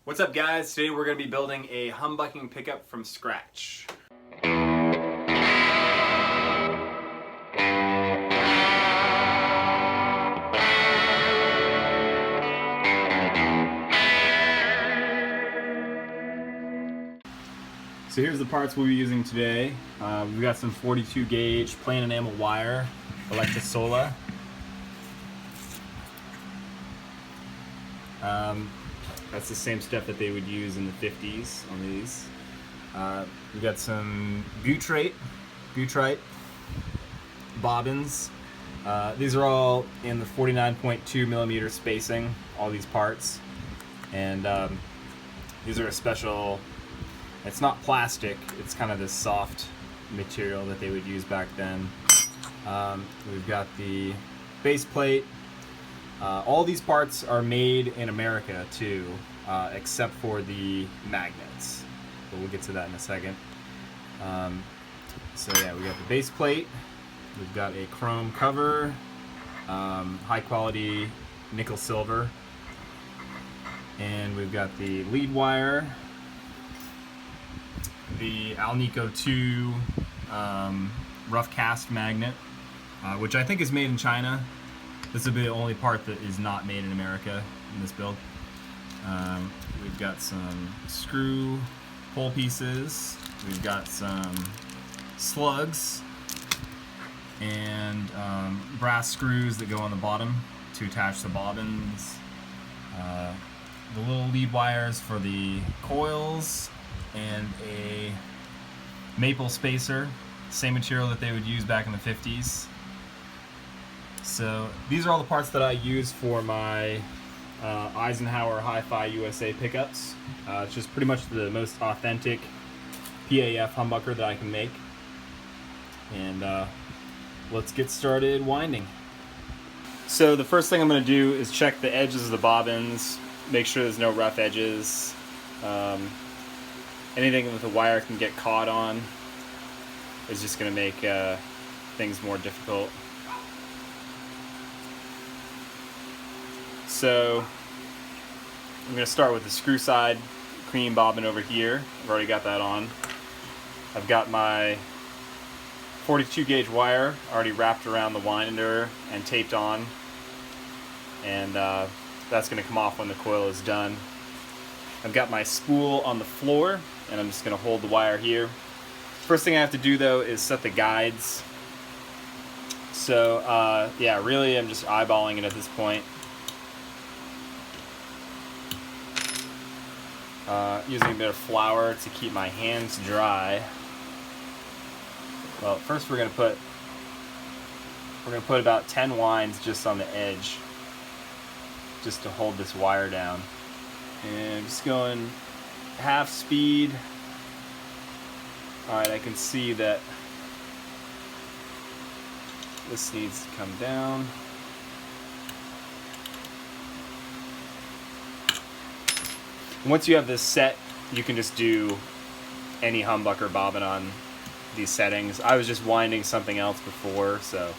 What's up guys? Today we're going to be building a humbucking pickup from scratch. So here's the parts we'll be using today. We've got some 42 gauge plain enamel wire, Electrosola. That's the same stuff that they would use in the 50s on these. We've got some butyrate bobbins. These are all in the 49.2 millimeter spacing, all these parts. And these are a special, it's not plastic, it's kind of this soft material that they would use back then. We've got the base plate. All these parts are made in America too, except for the magnets, but we'll get to that in a second. So yeah, we got the base plate, we've got a chrome cover, high quality nickel silver, and we've got the lead wire, the Alnico 2 rough cast magnet, which I think is made in China. This will be the only part that is not made in America in this build. We've got some screw pull pieces, we've got some slugs, and brass screws that go on the bottom to attach the bobbins, the little lead wires for the coils, and a maple spacer, same material that they would use back in the 50s. So these are all the parts that I use for my Eisenhower Hi-Fi USA pickups. It's just pretty much the most authentic PAF humbucker that I can make. And let's get started winding. So the first thing I'm going to do is check the edges of the bobbins, make sure there's no rough edges. Anything that the wire can get caught on is just going to make things more difficult. So I'm going to start with the screw side cream bobbin over here. I've already got that on. I've got my 42 gauge wire already wrapped around the winder and taped on, and that's going to come off when the coil is done. I've got my spool on the floor, and I'm just going to hold the wire here. First thing I have to do though is set the guides. So yeah, really I'm just eyeballing it at this point. Using a bit of flour to keep my hands dry. Well, first we're gonna put about 10 winds just on the edge, just to hold this wire down. And just going half speed. Alright, I can see that this needs to come down. Once you have this set, you can just do any humbucker bobbin on these settings. I was just winding something else before, so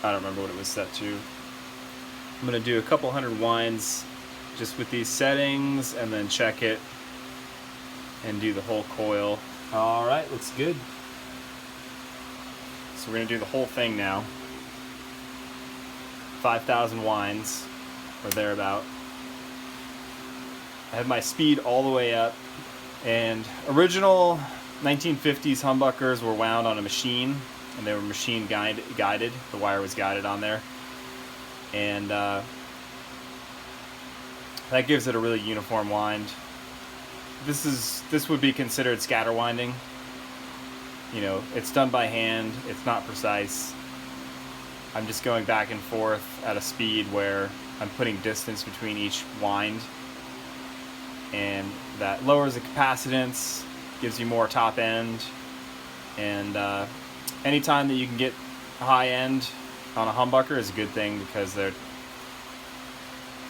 I don't remember what it was set to. I'm going to do a couple hundred winds just with these settings, and then check it and do the whole coil. Alright, looks good. So we're going to do the whole thing now. 5,000 winds, or thereabout. I have my speed all the way up, and original 1950s humbuckers were wound on a machine, and they were machine guided. The wire was guided on there, and that gives it a really uniform wind. This would be considered scatter winding. You know, it's done by hand, it's not precise. I'm just going back and forth at a speed where I'm putting distance between each wind, and that lowers the capacitance, gives you more top end, and anytime that you can get high end on a humbucker is a good thing, because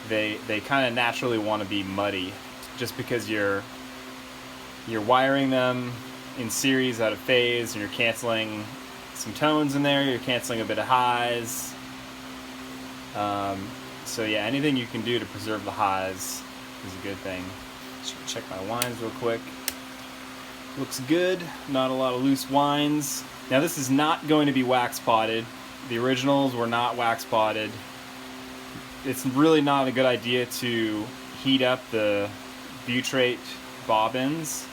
they kind of naturally want to be muddy, just because you're wiring them in series out of phase, and you're canceling some tones in there, you're canceling a bit of highs. So yeah, anything you can do to preserve the highs is a good thing. Just check my winds real quick. Looks good, not a lot of loose winds. Now this is not going to be wax potted. The originals were not wax potted. It's really not a good idea to heat up the butyrate bobbins.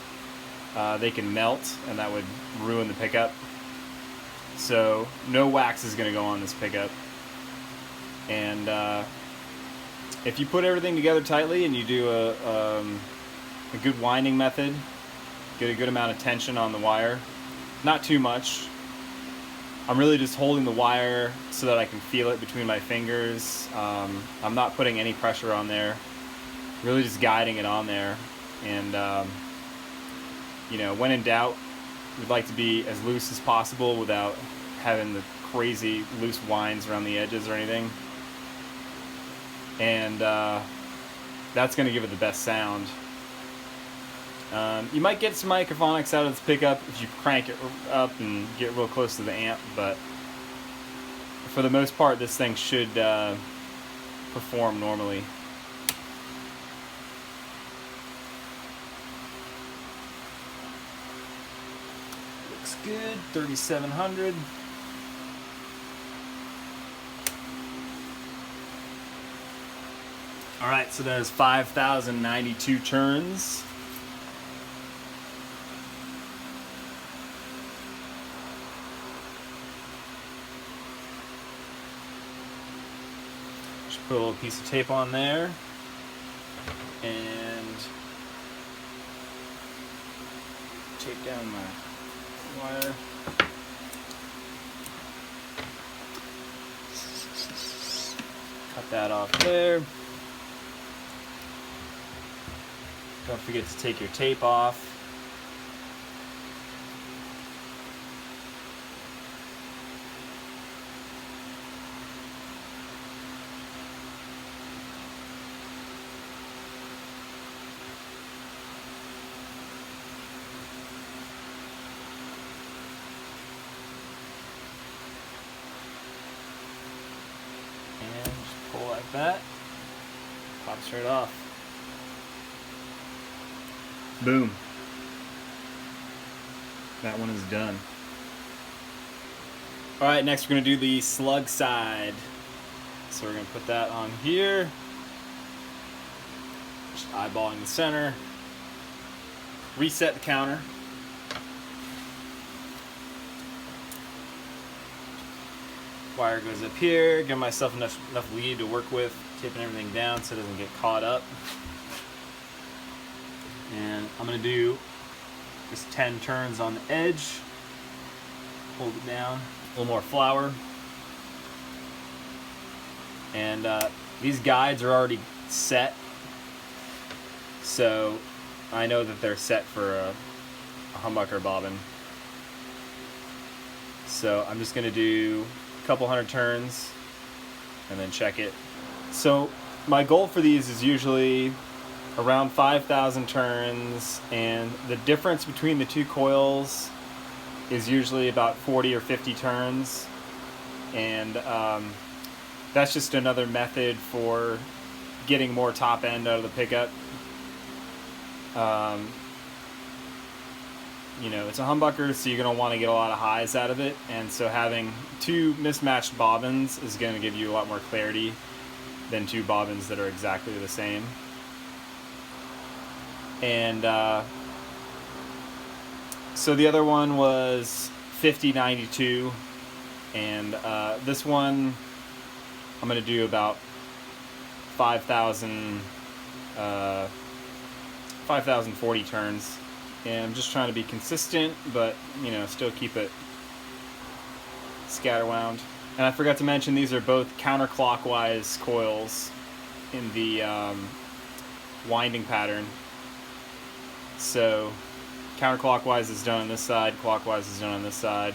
They can melt and that would ruin the pickup. So no wax is going to go on this pickup. And if you put everything together tightly and you do a good winding method, get a good amount of tension on the wire, not too much. I'm really just holding the wire so that I can feel it between my fingers. I'm not putting any pressure on there, really just guiding it on there. And you know, when in doubt, we'd like to be as loose as possible without having the crazy loose winds around the edges or anything. And that's going to give it the best sound. You might get some microphonics out of this pickup if you crank it up and get real close to the amp, but for the most part this thing should perform normally. Looks good, 3700. Alright, so that is 5,092 turns. Just put a little piece of tape on there. And tape down my wire. Cut that off there. Don't forget to take your tape off. And just pull like that. Pops right off. Boom. That one is done. Alright, next we're going to do the slug side. So we're going to put that on here. Just eyeballing the center. Reset the counter. Wire goes up here. Give myself enough lead to work with. Taping everything down so it doesn't get caught up. And I'm going to do just 10 turns on the edge. Hold it down. A little more flour. And these guides are already set. So I know that they're set for a humbucker bobbin. So I'm just going to do a couple hundred turns and then check it. So my goal for these is usually around 5,000 turns, and the difference between the two coils is usually about 40 or 50 turns, and that's just another method for getting more top end out of the pickup. You know, it's a humbucker, so you're going to want to get a lot of highs out of it, and so having two mismatched bobbins is going to give you a lot more clarity than two bobbins that are exactly the same. And so the other one was 5092, and this one I'm going to do about 5,040 turns, and I'm just trying to be consistent, but you know, still keep it scatterwound. And I forgot to mention, these are both counterclockwise coils in the winding pattern. So counterclockwise is done on this side, clockwise is done on this side.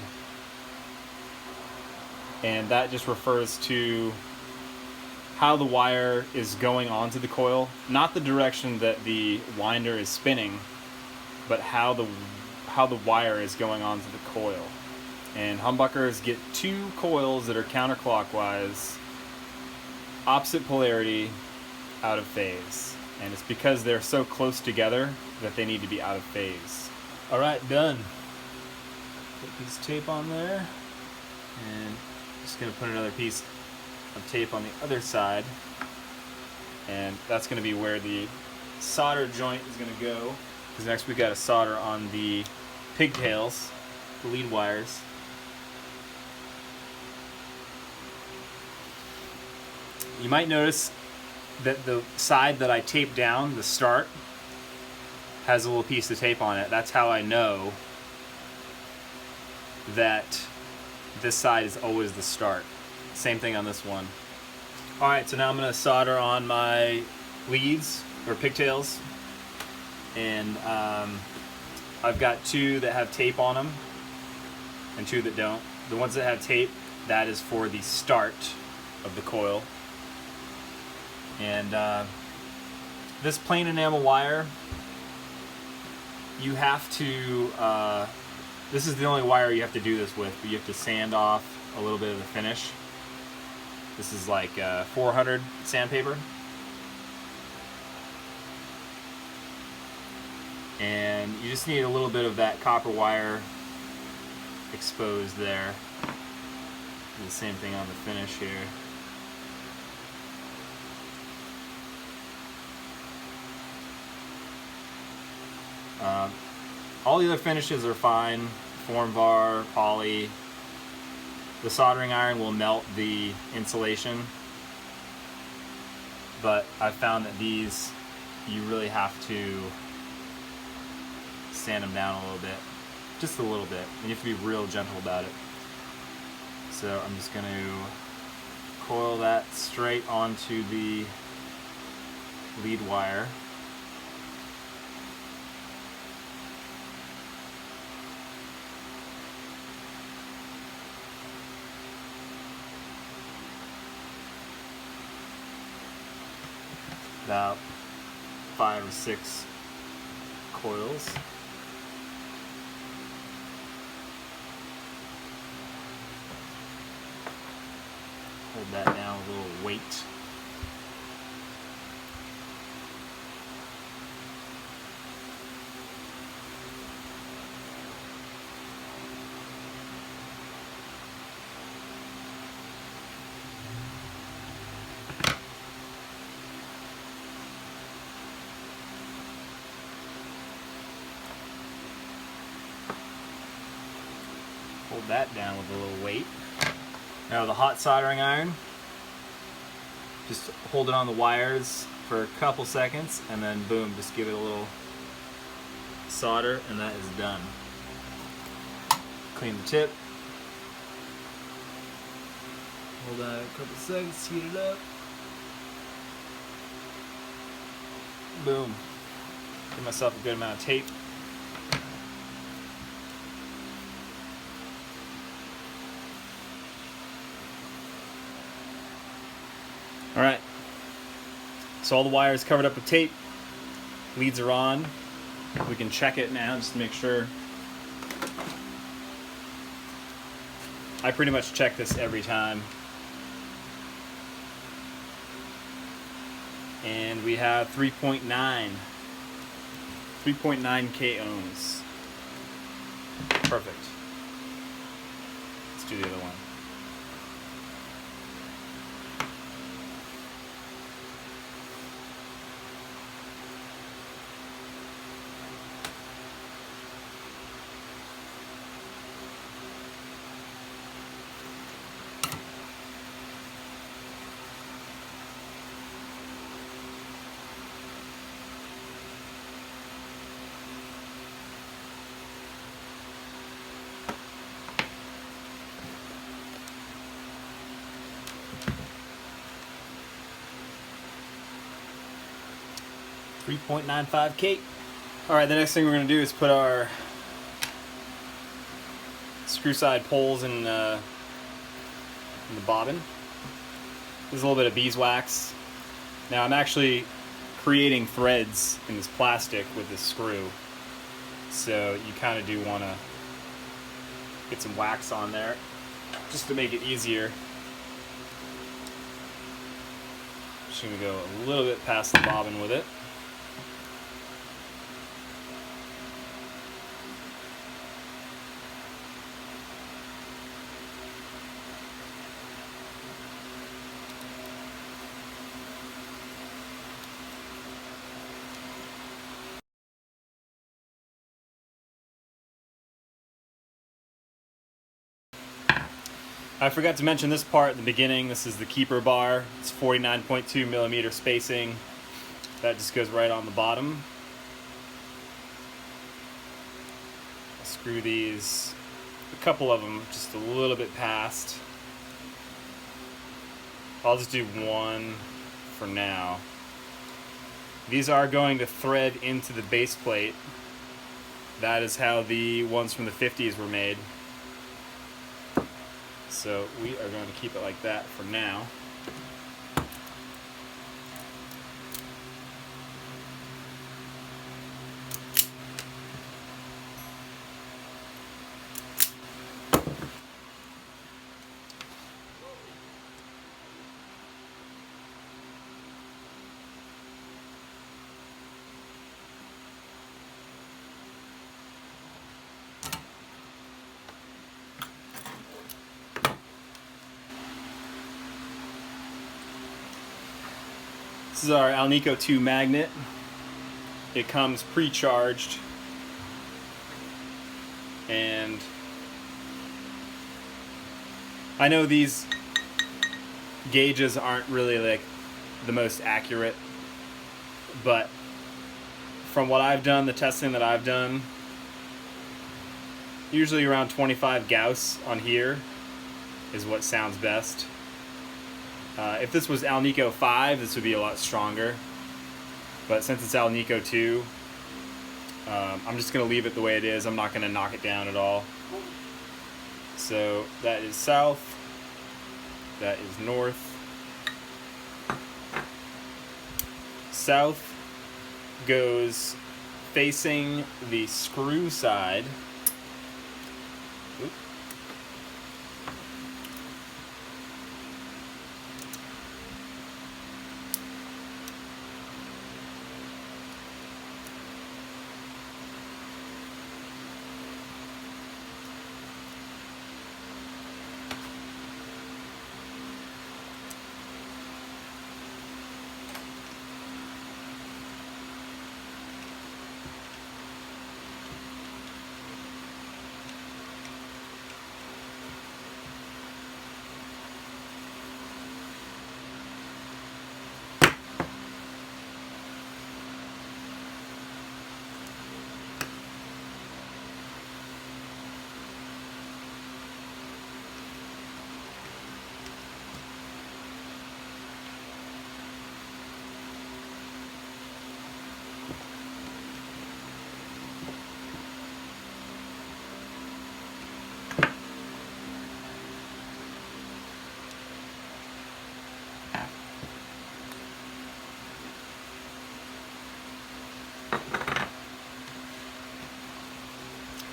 And that just refers to how the wire is going onto the coil, not the direction that the winder is spinning, but how the wire is going onto the coil. And humbuckers get two coils that are counterclockwise, opposite polarity, out of phase. And it's because they're so close together that they need to be out of phase. All right, done. Put a piece of tape on there, and just gonna put another piece of tape on the other side, and that's gonna be where the solder joint is gonna go, because next we gotta solder on the pigtails, the lead wires. You might notice that the side that I taped down, the start, has a little piece of tape on it. That's how I know that this side is always the start. Same thing on this one. Alright, so now I'm going to solder on my leads, or pigtails. And I've got two that have tape on them, and two that don't. The ones that have tape, that is for the start of the coil. And this plain enamel wire, you have to, this is the only wire you have to do this with, but you have to sand off a little bit of the finish. This is like 400 sandpaper. And you just need a little bit of that copper wire exposed there. Do the same thing on the finish here. All the other finishes are fine. Formvar, poly. The soldering iron will melt the insulation, but I found that these, you really have to sand them down a little bit, just a little bit, and you have to be real gentle about it. So I'm just going to coil that straight onto the lead wire. About 5 or 6 coils. Hold that down with a little weight. Hold that down with a little weight. Now the hot soldering iron, just hold it on the wires for a couple seconds and then boom, just give it a little solder and that is done. Clean the tip. Hold on a couple seconds, heat it up. Boom. Give myself a good amount of tape. Alright, so all the wires covered up with tape, leads are on. We can check it now just to make sure. I pretty much check this every time. And we have 3.9 K ohms. Perfect. Let's do the other one. .95K. Alright, the next thing we're going to do is put our screw side poles in the bobbin. There's a little bit of beeswax. Now I'm actually creating threads in this plastic with this screw, so you kind of do want to get some wax on there just to make it easier. Just going to go a little bit past the bobbin with it. I forgot to mention this part at the beginning. This is the keeper bar. It's 49.2 millimeter spacing. That just goes right on the bottom. I'll screw these, a couple of them, just a little bit past. I'll just do one for now. These are going to thread into the base plate. That is how the ones from the 50s were made. So we are going to keep it like that for now. This is our Alnico 2 magnet. It comes pre-charged, and I know these gauges aren't really like the most accurate, but from what I've done, the testing that I've done, usually around 25 Gauss on here is what sounds best. If this was Alnico 5, this would be a lot stronger. But since it's Alnico 2, I'm just going to leave it the way it is. I'm not going to knock it down at all. So that is south. That is north. South goes facing the screw side. Oop.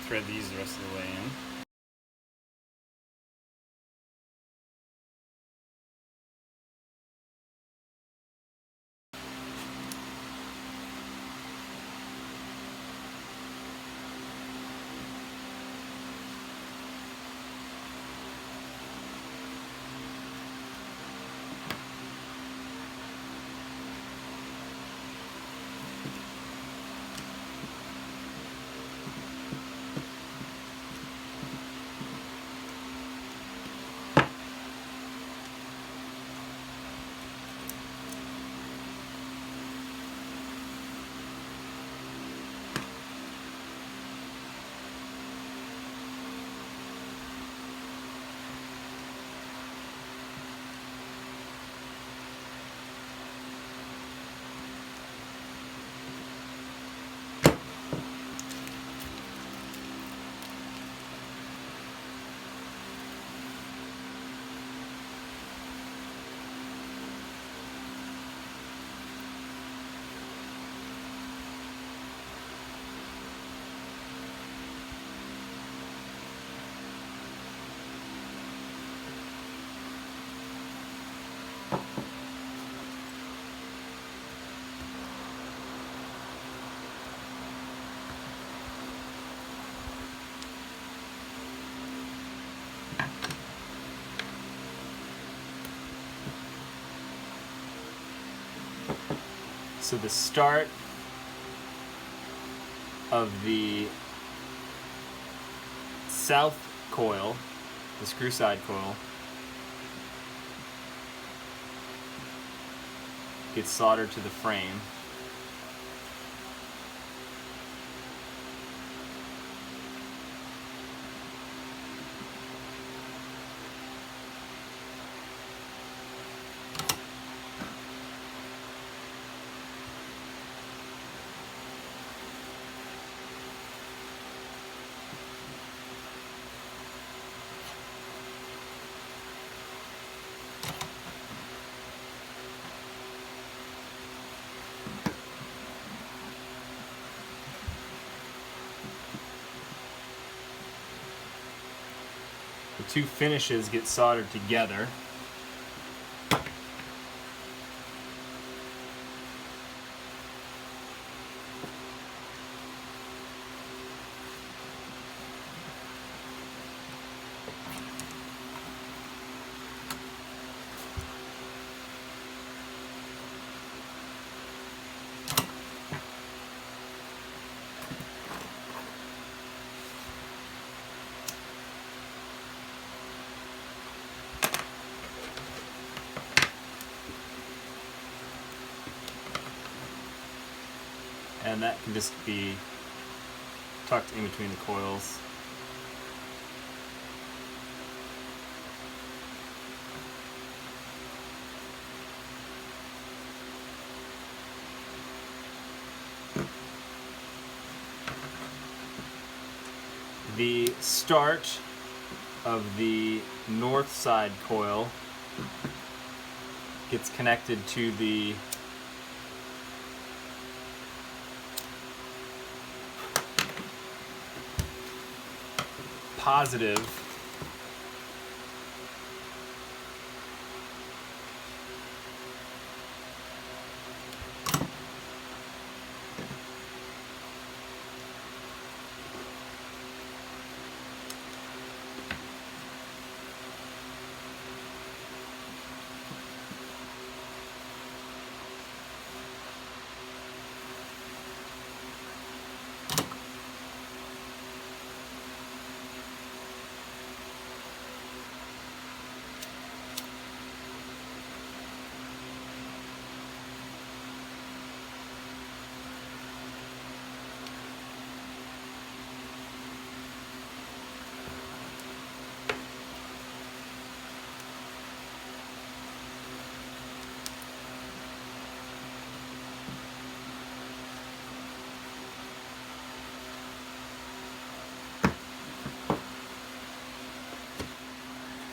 Thread these the rest of the way in. So the start of the south coil, the screw side coil, gets soldered to the frame. The two finishes get soldered together. And that can just be tucked in between the coils. The start of the Northside coil gets connected to the positive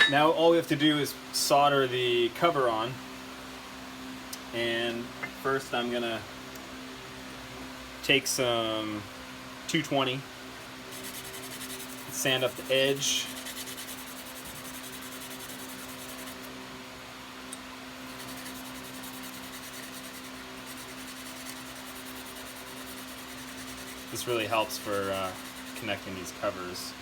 Now all we have to do is solder the cover on, and first I'm gonna take some 220, sand up the edge, this really helps for connecting these covers.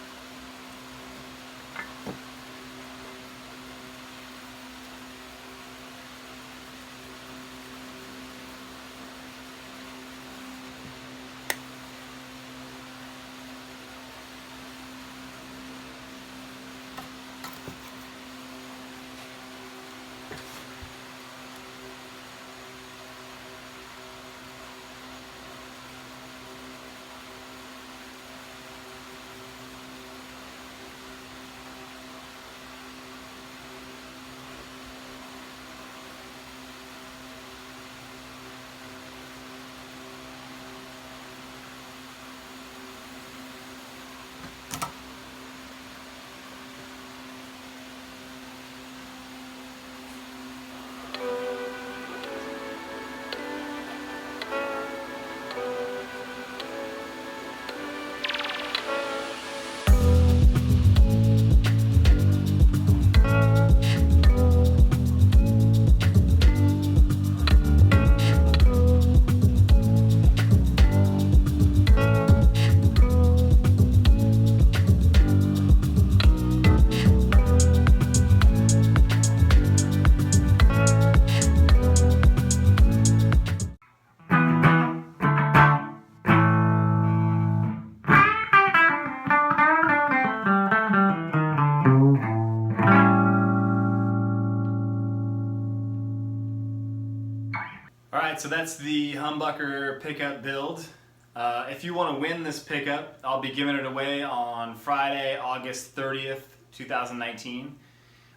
Alright, so that's the Humbucker pickup build. If you want to win this pickup, I'll be giving it away on Friday, August 30th, 2019.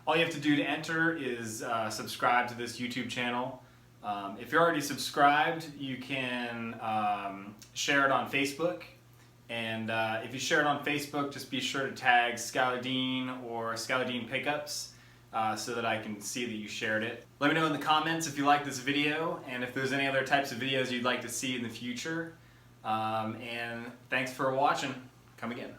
All you have to do to enter is subscribe to this YouTube channel. If you're already subscribed, you can share it on Facebook. And if you share it on Facebook, just be sure to tag Skylar Dean or Skylar Dean Pickups so that I can see that you shared it. Let me know in the comments if you like this video and if there's any other types of videos you'd like to see in the future. And thanks for watching. Come again.